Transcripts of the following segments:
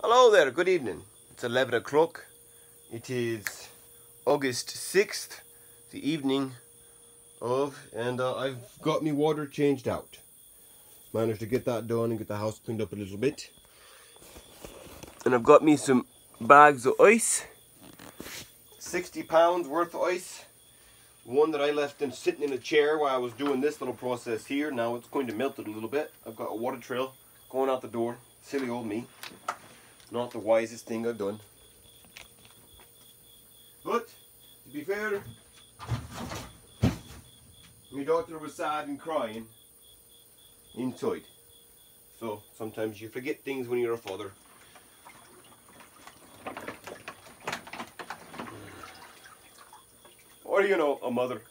Hello there, good evening. It's 11 o'clock. It is August 6th, the evening of, and I've got me water changed out. Managed to get that done and get the house cleaned up a little bit. And I've got me some bags of ice. 60 pounds worth of ice. One that I left sitting in a chair while I was doing this little process here. Now it's going to melt it a little bit. I've got a water trail going out the door. Silly old me. Not the wisest thing I've done. But, to be fair, my daughter was sad and crying inside. So, sometimes you forget things when you're a father. Or, you know, a mother.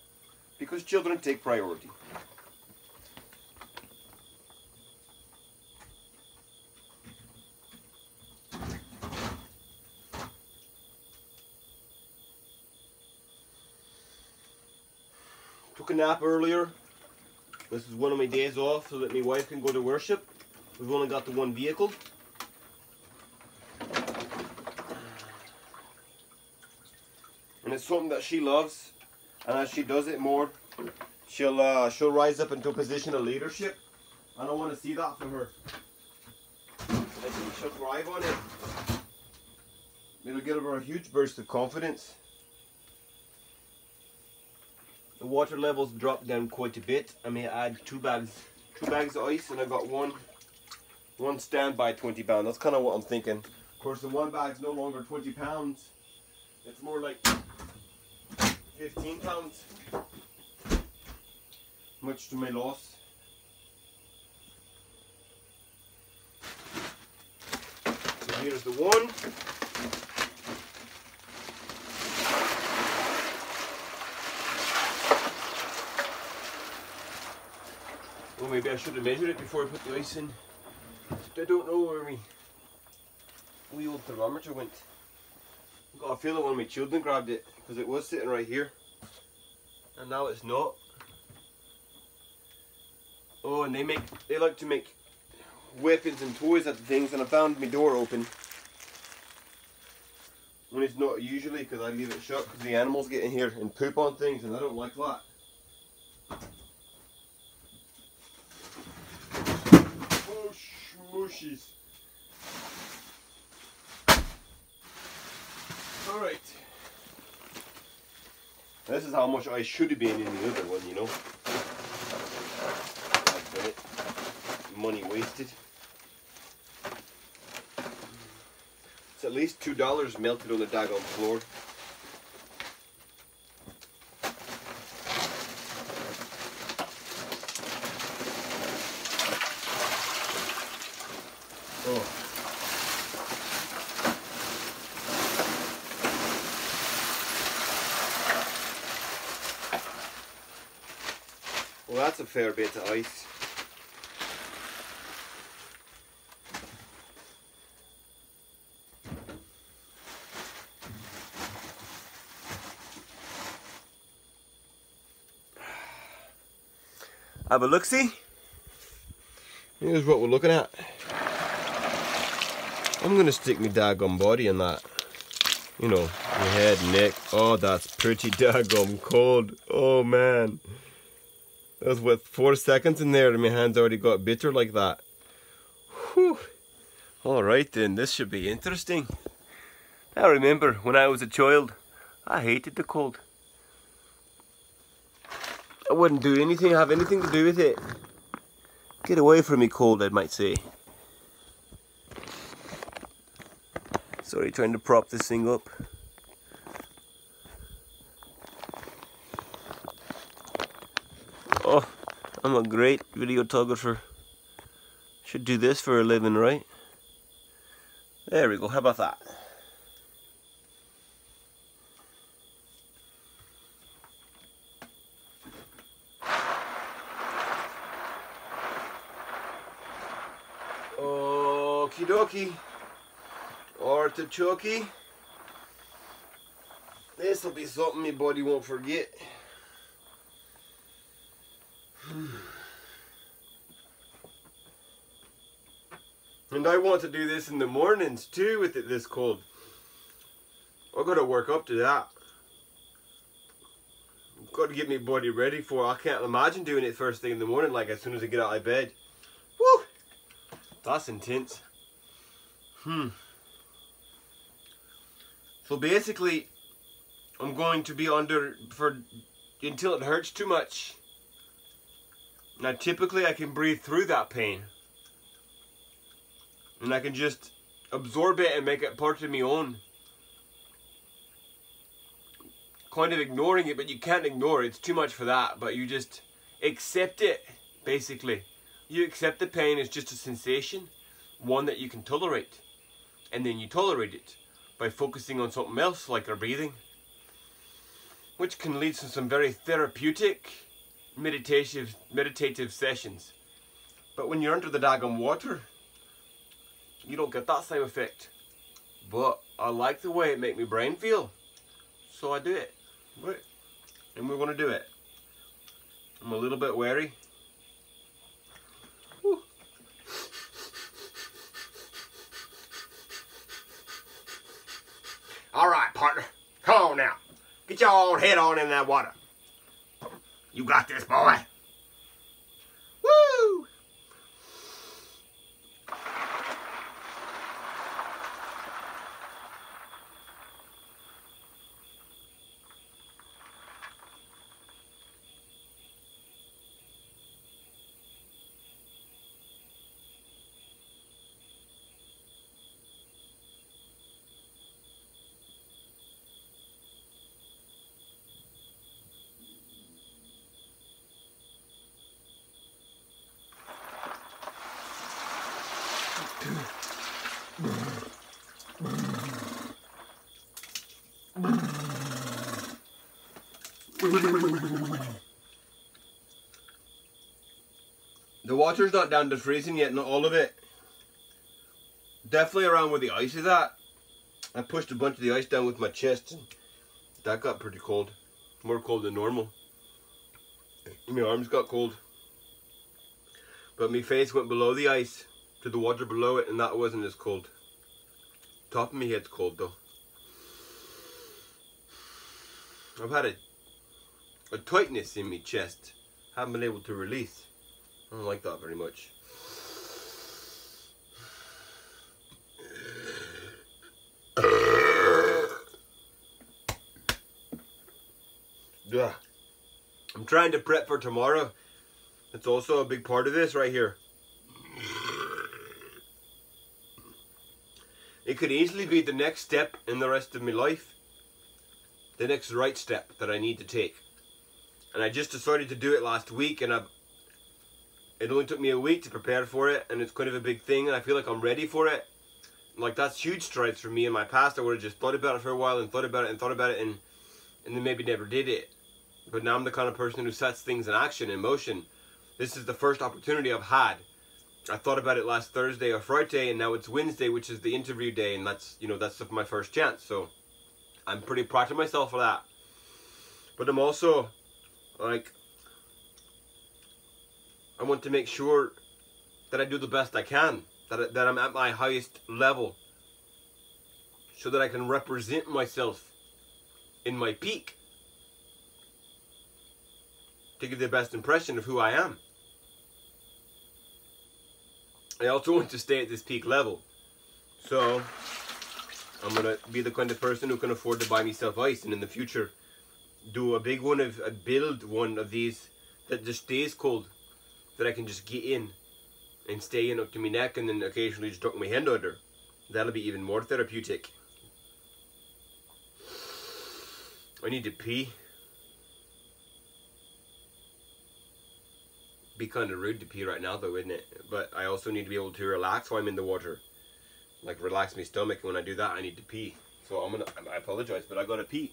Because children take priority. Took a nap earlier. This is one of my days off so that my wife can go to worship. We've only got the one vehicle. And it's something that she loves. And as she does it more, she'll rise up into a position of leadership. And I want to see that for her. I think she'll thrive on it. It'll give her a huge burst of confidence. The water levels dropped down quite a bit. I may add two bags of ice, and I got one standby 20 pound. That's kind of what I'm thinking. Of course, the one bag's no longer 20 pounds. It's more like 15 pounds. Much to my loss. So here's the one. Well, maybe I should have measured it before I put the ice in. I don't know where my wee old thermometer went. I've got a feeling one of my children grabbed it because it was sitting right here. And now it's not. Oh, and they like to make weapons and toys out of things, and I found my door open. When it's not usually, because I leave it shut because the animals get in here and poop on things, and I don't like that. Smooshies. Alright. This is how much ice should have been in the other one, you know. Money wasted. It's at least $2 melted on the daggone floor. Oh. Well, that's a fair bit of ice. Have a look-see. Here's what we're looking at. I'm gonna stick my daggum body in that. You know, my head, neck. Oh, that's pretty daggum cold. Oh man. That was what, 4 seconds in there and my hands already got bitter like that. Whew. Alright then, this should be interesting. I remember when I was a child, I hated the cold. I wouldn't do anything, have anything to do with it. Get away from me, cold, I might say. Sorry, trying to prop this thing up. Oh, I'm a great videographer. Should do this for a living, right? There we go, how about that? Okie dokie. Artichoke. This'll be something my body won't forget. And I want to do this in the mornings too with it this cold. I've got to work up to that. I've got to get my body ready for it. I can't imagine doing it first thing in the morning, like as soon as I get out of bed. Woo! That's intense. So basically, I'm going to be under until it hurts too much. Now typically I can breathe through that pain. And I can just absorb it and make it part of my own. Kind of ignoring it, but you can't ignore it. It's too much for that. But you just accept it, basically. You accept the pain as just a sensation. One that you can tolerate. And then you tolerate it by focusing on something else, like your breathing. Which can lead to some very therapeutic, meditative sessions. But when you're under the daggum water, you don't get that same effect. But I like the way it makes my brain feel. So I do it. Right. And we're going to do it. I'm a little bit wary. Whew. Alright, partner. Come on now. Get your own head on in that water. You got this, boy. Woo! The water's not down to freezing yet, not all of it. Definitely around where the ice is at. I pushed a bunch of the ice down with my chest and that got pretty cold. More cold than normal. My arms got cold. But my face went below the ice to the water below it and that wasn't as cold. Top of my head's cold though. I've had a tightness in my chest. Haven't been able to release. I don't like that very much. Yeah. I'm trying to prep for tomorrow. It's also a big part of this right here. It could easily be the next step in the rest of my life. The next right step that I need to take. And I just decided to do it last week and it only took me a week to prepare for it and it's kind of a big thing and I feel like I'm ready for it. Like that's huge strides for me in my past. I would have just thought about it for a while and thought about it and thought about it and then maybe never did it. But now I'm the kind of person who sets things in action, in motion. This is the first opportunity I've had. I thought about it last Thursday or Friday and now it's Wednesday, which is the interview day, and that's, you know, that's my first chance. So I'm pretty proud of myself for that. But I'm also like, I want to make sure that I do the best I can, that I'm at my highest level, so that I can represent myself in my peak, to give the best impression of who I am. I also want to stay at this peak level, so I'm gonna be the kind of person who can afford to buy myself ice, and in the future do a big one build one of these that just stays cold, that I can just get in and stay in up to my neck and then occasionally just duck my hand under. That'll be even more therapeutic. I need to pee. Be kind of rude to pee right now though, isn't it? But I also need to be able to relax while I'm in the water. Like relax my stomach, and when I do that I need to pee. So I apologize, but I gotta pee.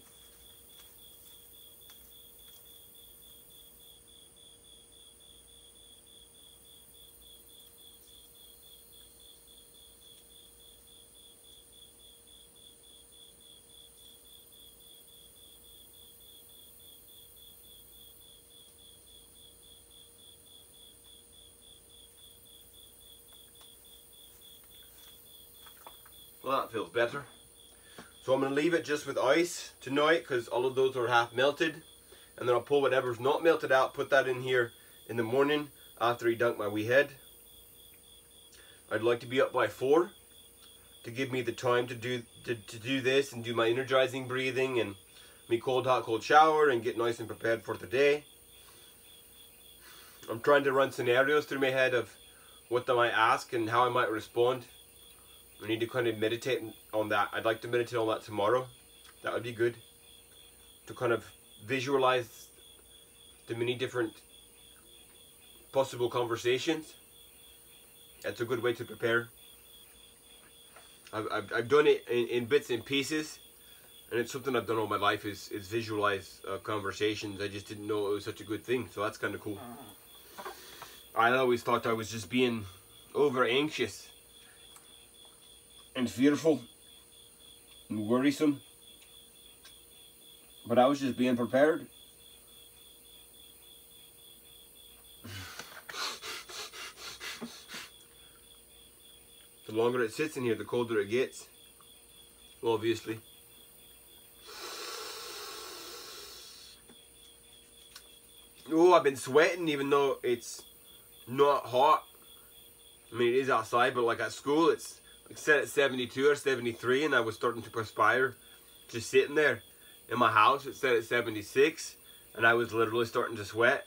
Well, that feels better. So I'm going to leave it just with ice tonight because all of those are half melted. And then I'll pull whatever's not melted out, put that in here in the morning after I dunk my wee head. I'd like to be up by 4 to give me the time to do this and do my energizing breathing and me cold hot cold shower and get nice and prepared for the day. I'm trying to run scenarios through my head of what they might ask and how I might respond. I need to kind of meditate on that. I'd like to meditate on that tomorrow. That would be good. To kind of visualize the many different possible conversations. That's a good way to prepare. I've done it in bits and pieces, and it's something I've done all my life is visualize conversations. I just didn't know it was such a good thing, so that's kind of cool. I always thought I was just being over anxious and fearful and worrisome, but I was just being prepared. The longer it sits in here, the colder it gets, obviously. Oh, I've been sweating even though it's not hot. I mean, it is outside, but like at school, it's like set at 72 or 73, and I was starting to perspire just sitting there. In my house, it's set at 76, and I was literally starting to sweat.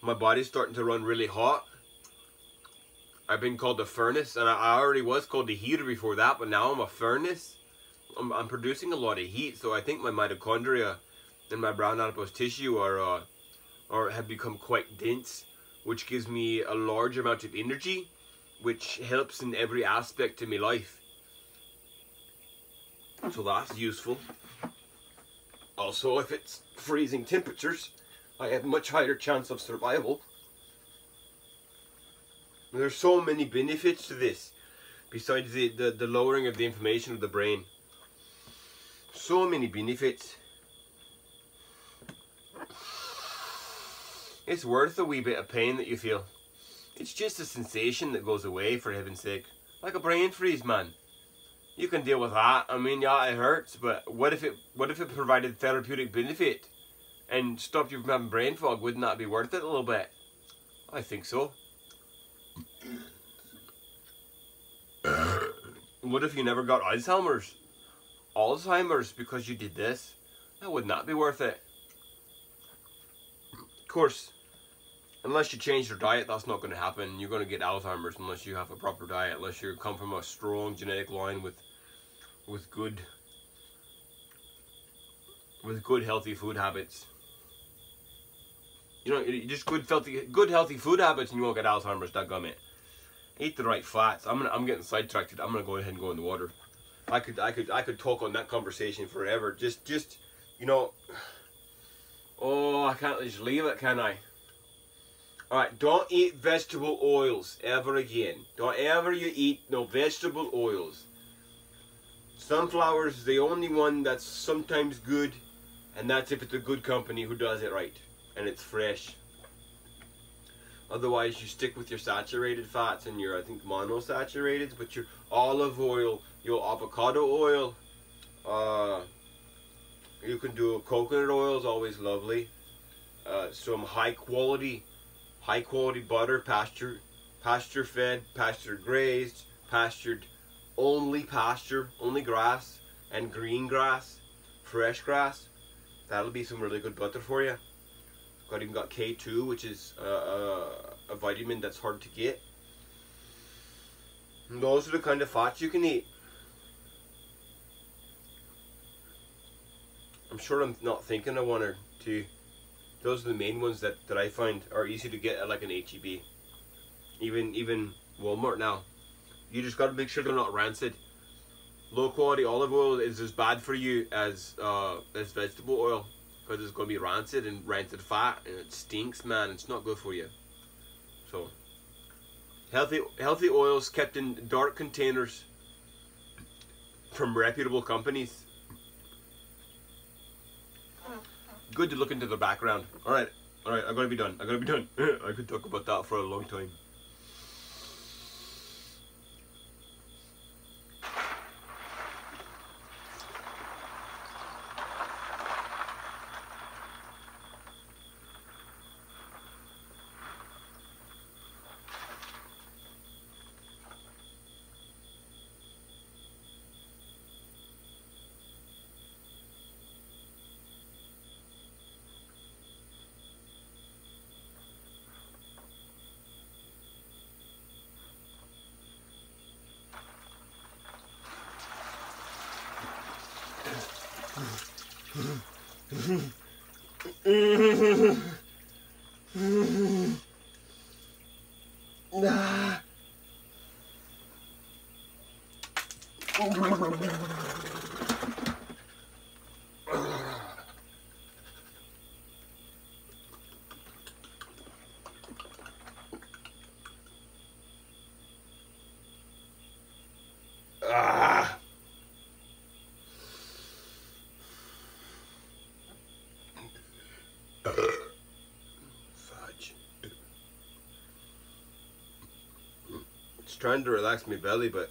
My body's starting to run really hot. I've been called a furnace, and I already was called a heater before that, but now I'm a furnace. I'm producing a lot of heat, so I think my mitochondria and my brown adipose tissue are have become quite dense, which gives me a large amount of energy, which helps in every aspect of my life. So that's useful. Also, if it's freezing temperatures, I have much higher chance of survival. There's so many benefits to this, besides the lowering of the inflammation of the brain. So many benefits. It's worth a wee bit of pain that you feel. It's just a sensation that goes away, for heaven's sake. Like a brain freeze, man. You can deal with that. I mean, yeah, it hurts, but what if it provided therapeutic benefit and stopped you from having brain fog? Wouldn't that be worth it a little bit? I think so. What if you never got Alzheimer's? Alzheimer's because you did this? That would not be worth it. Of course, unless you change your diet, that's not going to happen. You're going to get Alzheimer's unless you have a proper diet, unless you come from a strong genetic line with good healthy food habits. You know, just good healthy food habits, and you won't get Alzheimer's. Dadgummit. Eat the right fats. I'm getting sidetracked. I'm gonna go ahead and go in the water. I could talk on that conversation forever. Just you know. Oh, I can't just leave it, can I? Alright, don't eat vegetable oils ever again. Don't ever you eat no vegetable oils. Sunflower is the only one that's sometimes good, and that's if it's a good company who does it right and it's fresh. Otherwise, you stick with your saturated fats and your, I think, monosaturated, but your olive oil, your avocado oil, you can do coconut oil is always lovely. Some high quality butter, pasture fed, pasture grazed, only grass and green grass, fresh grass. That'll be some really good butter for you. Even got K2, which is a vitamin that's hard to get. And those are the kind of fats you can eat. I'm sure I'm not thinking of one or two. Those are the main ones that I find are easy to get at like an HEB. Even Walmart now. You just got to make sure they're not rancid. Low quality olive oil is as bad for you as vegetable oil, because it's going to be rancid and rancid fat, and it stinks, man. It's not good for you. So healthy oils kept in dark containers from reputable companies. Good to look into the background. Alright, I gotta be done. I could talk about that for a long time. Ah. Fudge. It's trying to relax my belly, but